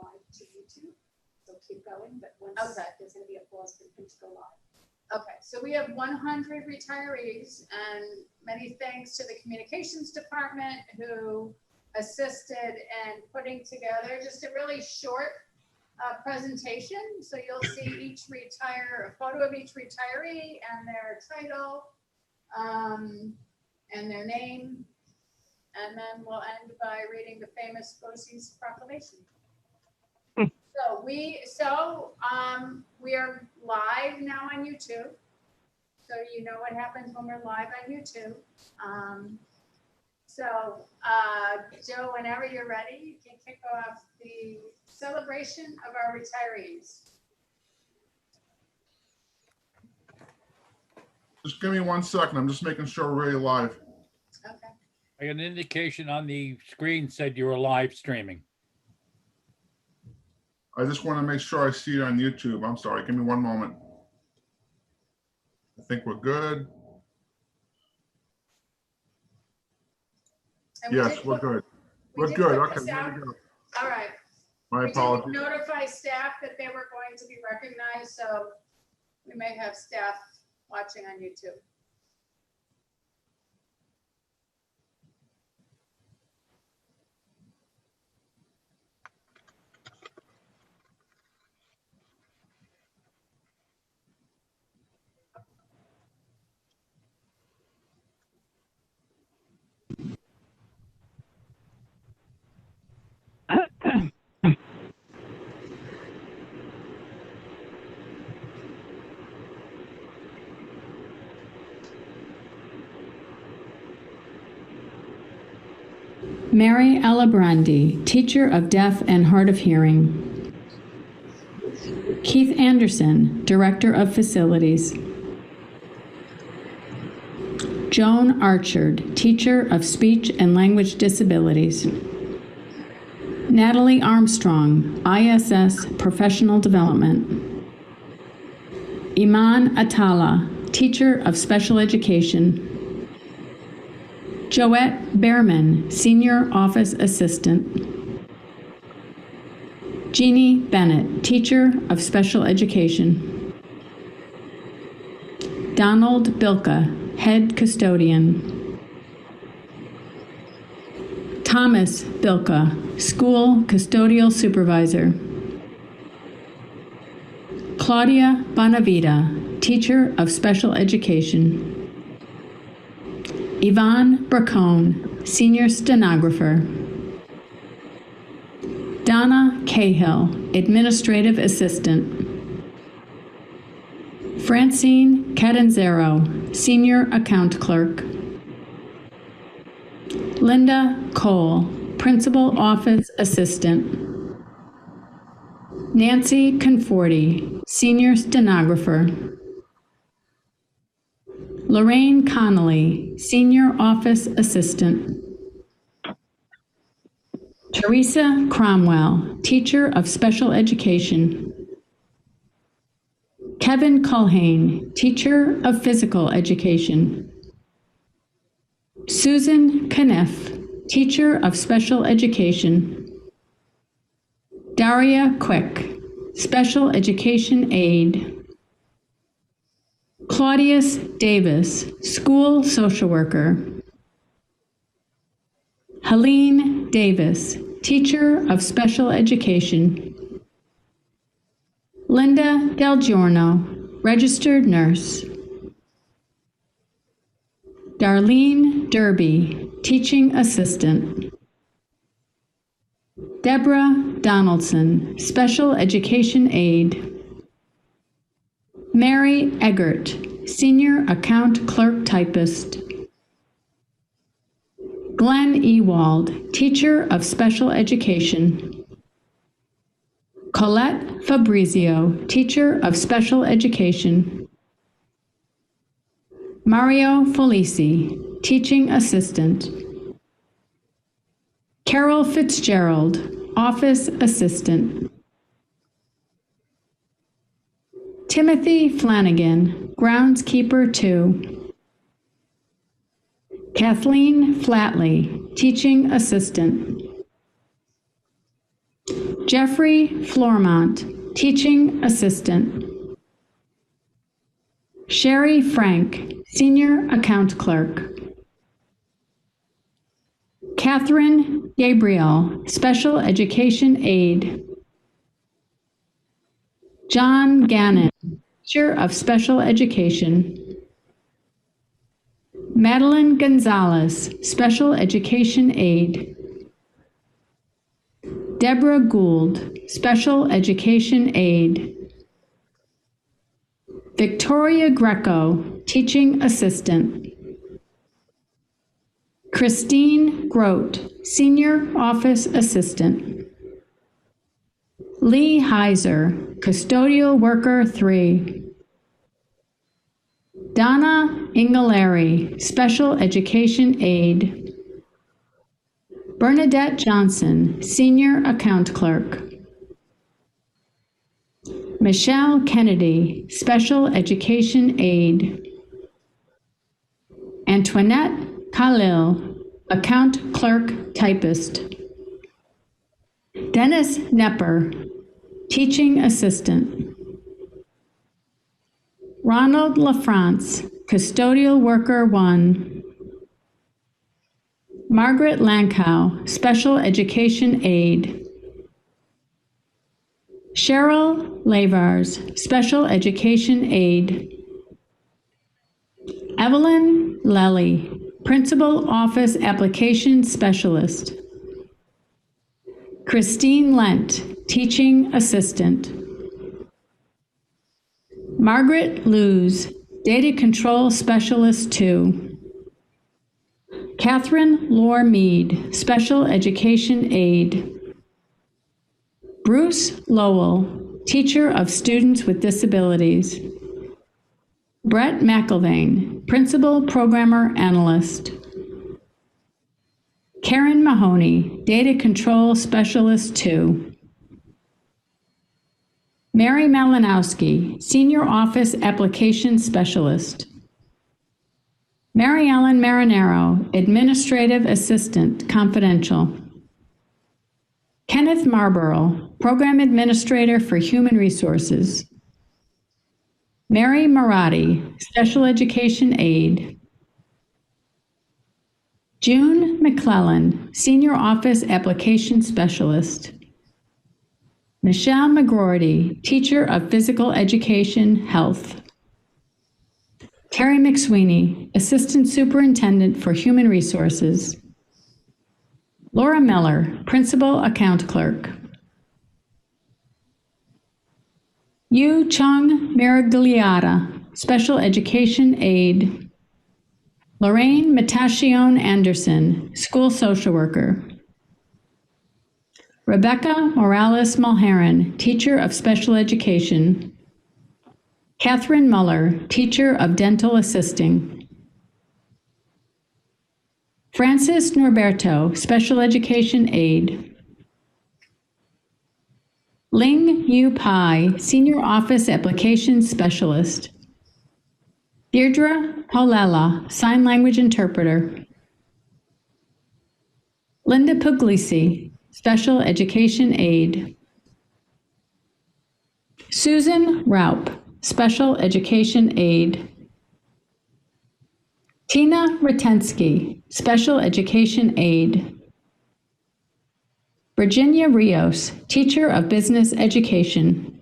live to YouTube. So keep going, but once Okay. there's going to be a pause for him to go live. Okay, so we have 100 retirees, and many thanks to the communications department who assisted in putting together just a really short presentation. So you'll see a photo of each retiree and their title and their name. And then we'll end by reading the famous Bosse's proclamation. So we are live now on YouTube. So you know what happens when we're live on YouTube. Joe, whenever you're ready, you can kick off the celebration of our retirees. Just give me 1 second. I'm just making sure we're ready live. Okay. I got an indication on the screen said you were live streaming. I just want to make sure I see it on YouTube. I'm sorry. Give me 1 moment. I think we're good. And we Yes, did we're put- good. we We're did good. put Okay, this here out. we go. All right. My We did apologies. notify staff that they were going to be recognized, so we may have staff watching on YouTube. Mary Alabrandi, teacher of deaf and hard of hearing. Keith Anderson, director of facilities. Joan Archard, teacher of speech and language disabilities. Natalie Armstrong, ISS professional development. Iman Atala, teacher of special education. Joette Behrman, Senior Office Assistant. Jeannie Bennett, Teacher of Special Education. Donald Bilka, Head Custodian. Thomas Bilka, School Custodial Supervisor. Claudia Bonavita, Teacher of Special Education. Yvonne Bracone, Senior Stenographer. Donna Cahill, Administrative Assistant. Francine Catanzaro, Senior Account Clerk. Linda Cole, Principal Office Assistant. Nancy Conforti, Senior Stenographer. Lorraine Connolly, Senior Office Assistant. Teresa Cromwell, Teacher of Special Education. Kevin Culhane, Teacher of Physical Education. Susan Kniff, Teacher of Special Education. Daria Quick, Special Education Aide. Claudius Davis, School Social Worker. Helene Davis, Teacher of Special Education. Linda Del Giorno, Registered Nurse. Darlene Derby, Teaching Assistant. Deborah Donaldson, Special Education Aide. Mary Eggert, Senior Account Clerk Typist. Glenn Ewald, Teacher of Special Education. Colette Fabrizio, Teacher of Special Education. Mario Felici, Teaching Assistant. Carol Fitzgerald, Office Assistant. Timothy Flanagan, Groundskeeper 2. Kathleen Flatley, Teaching Assistant. Jeffrey Flormont, Teaching Assistant. Sherry Frank, Senior Account Clerk. Catherine Gabriel, Special Education Aide. John Gannon, Teacher of Special Education. Madeline Gonzalez, Special Education Aide. Deborah Gould, Special Education Aide. Victoria Greco, Teaching Assistant. Christine Grote, Senior Office Assistant. Lee Heiser, Custodial Worker 3. Donna Ingalari, Special Education Aide. Bernadette Johnson, Senior Account Clerk. Michelle Kennedy, Special Education Aide. Antoinette Khalil, Account Clerk Typist. Dennis Nepper, Teaching Assistant. Ronald LaFrance, Custodial Worker 1. Margaret Lankow, Special Education Aide. Cheryl Lavars, Special Education Aide. Evelyn Lely, Principal Office Application Specialist. Christine Lent, Teaching Assistant. Margaret Luz, Data Control Specialist 2. Catherine Lore Mead, Special Education Aide. Bruce Lowell, Teacher of Students with Disabilities. Brett McIlvain, Principal Programmer Analyst. Karen Mahoney, Data Control Specialist 2. Mary Malinowski, Senior Office Application Specialist. Mary Ellen Marinero, Administrative Assistant, Confidential. Kenneth Marlborough, Program Administrator for Human Resources. Mary Maratti, Special Education Aide. June McClellan, Senior Office Application Specialist. Michelle McGroarty, Teacher of Physical Education, Health. Terry McSweeney, Assistant Superintendent for Human Resources. Laura Miller, Principal Account Clerk. Yu Chung Miragliata, Special Education Aide. Lorraine Matachione Anderson, School Social Worker. Rebecca Morales Mulheron, Teacher of Special Education. Catherine Muller, Teacher of Dental Assisting. Francis Norberto, Special Education Aide. Ling Yu Pai, Senior Office Applications Specialist. Deirdre Paulela, Sign Language Interpreter. Linda Puglisi, Special Education Aide. Susan Raup, Special Education Aide. Tina Ratensky, Special Education Aide. Virginia Rios, Teacher of Business Education.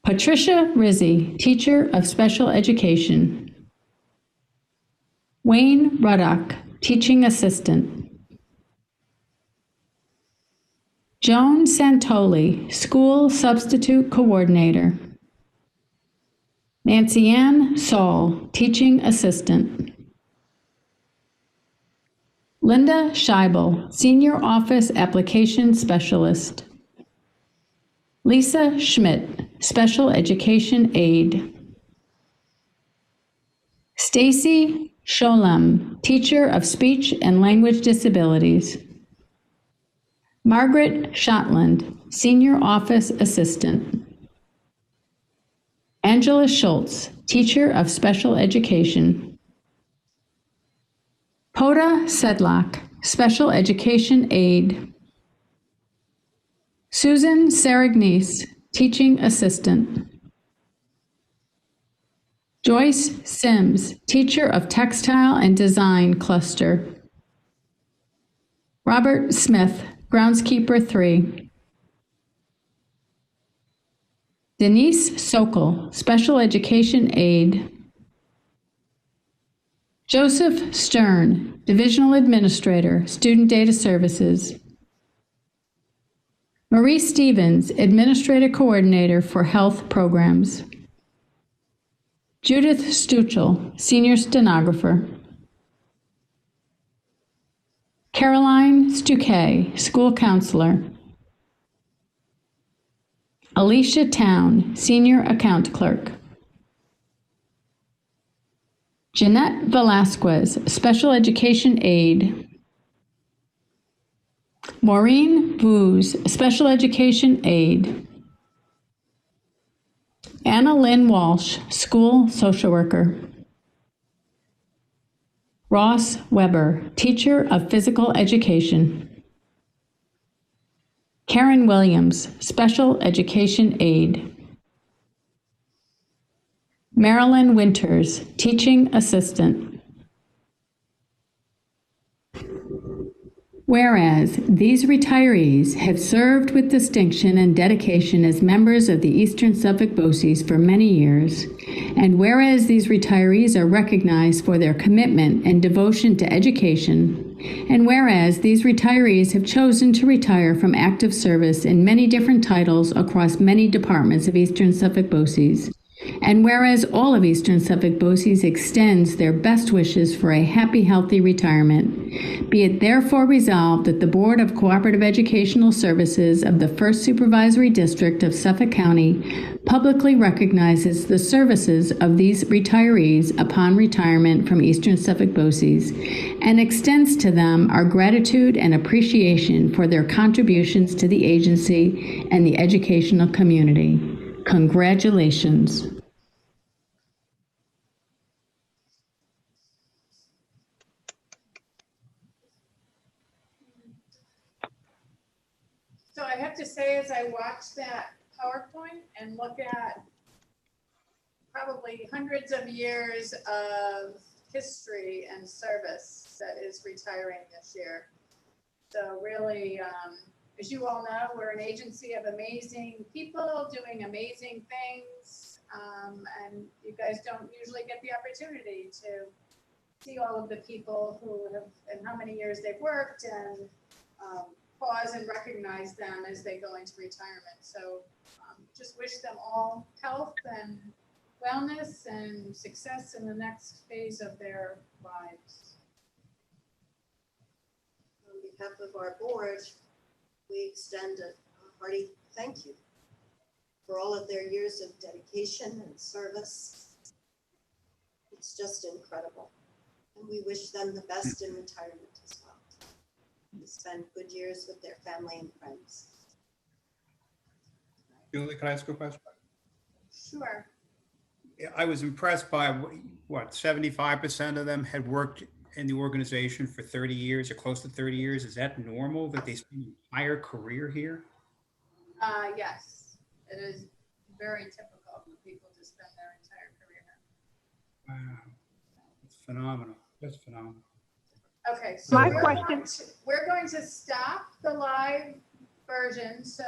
Patricia Rizzi, Teacher of Special Education. Wayne Ruddock, Teaching Assistant. Joan Santoli, School Substitute Coordinator. Nancy Ann Saul, Teaching Assistant. Linda Scheibel, Senior Office Application Specialist. Lisa Schmidt, Special Education Aide. Stacy Sholem, Teacher of Speech and Language Disabilities. Margaret Shotland, Senior Office Assistant. Angela Schultz, Teacher of Special Education. Poda Sedlak, Special Education Aide. Susan Saragnese, Teaching Assistant. Joyce Sims, Teacher of Textile and Design Cluster. Robert Smith, Groundskeeper 3. Denise Sokol, Special Education Aide. Joseph Stern, Divisional Administrator, Student Data Services. Marie Stevens, Administrative Coordinator for Health Programs. Judith Stuchel, Senior Stenographer. Caroline Stuquet, School Counselor. Alicia Town, Senior Account Clerk. Jeanette Velasquez, Special Education Aide. Maureen Booz, Special Education Aide. Anna Lynn Walsh, School Social Worker. Ross Weber, Teacher of Physical Education. Karen Williams, Special Education Aide. Marilyn Winters, Teaching Assistant. Whereas these retirees have served with distinction and dedication as members of the Eastern Suffolk BOCES for many years, and whereas these retirees are recognized for their commitment and devotion to education, and whereas these retirees have chosen to retire from active service in many different titles across many departments of Eastern Suffolk BOCES, and whereas all of Eastern Suffolk BOCES extends their best wishes for a happy, healthy retirement, be it therefore resolved that the Board of Cooperative Educational Services of the First Supervisory District of Suffolk County publicly recognizes the services of these retirees upon retirement from Eastern Suffolk BOCES and extends to them our gratitude and appreciation for their contributions to the agency and the educational community. Congratulations. So I have to say, as I watch that PowerPoint and look at probably hundreds of years of history and service that is retiring this year. So really, as you all know, we're an agency of amazing people doing amazing things. And you guys don't usually get the opportunity to see all of the people who have, and how many years they've worked, and pause and recognize them as they go into retirement. So just wish them all health and wellness and success in the next phase of their lives. On behalf of our board, we extend a hearty thank you for all of their years of dedication and service. It's just incredible. And we wish them the best in retirement as well. And spend good years with their family and friends. Julie, can I ask a question? Sure. I was impressed by what 75% of them had worked in the organization for 30 years or close to 30 years. Is that normal that they spend an entire career here? Yes, it is very typical for people to spend their entire career. Wow, it's phenomenal. That's phenomenal. Okay, so My we're question- going to stop the live version. So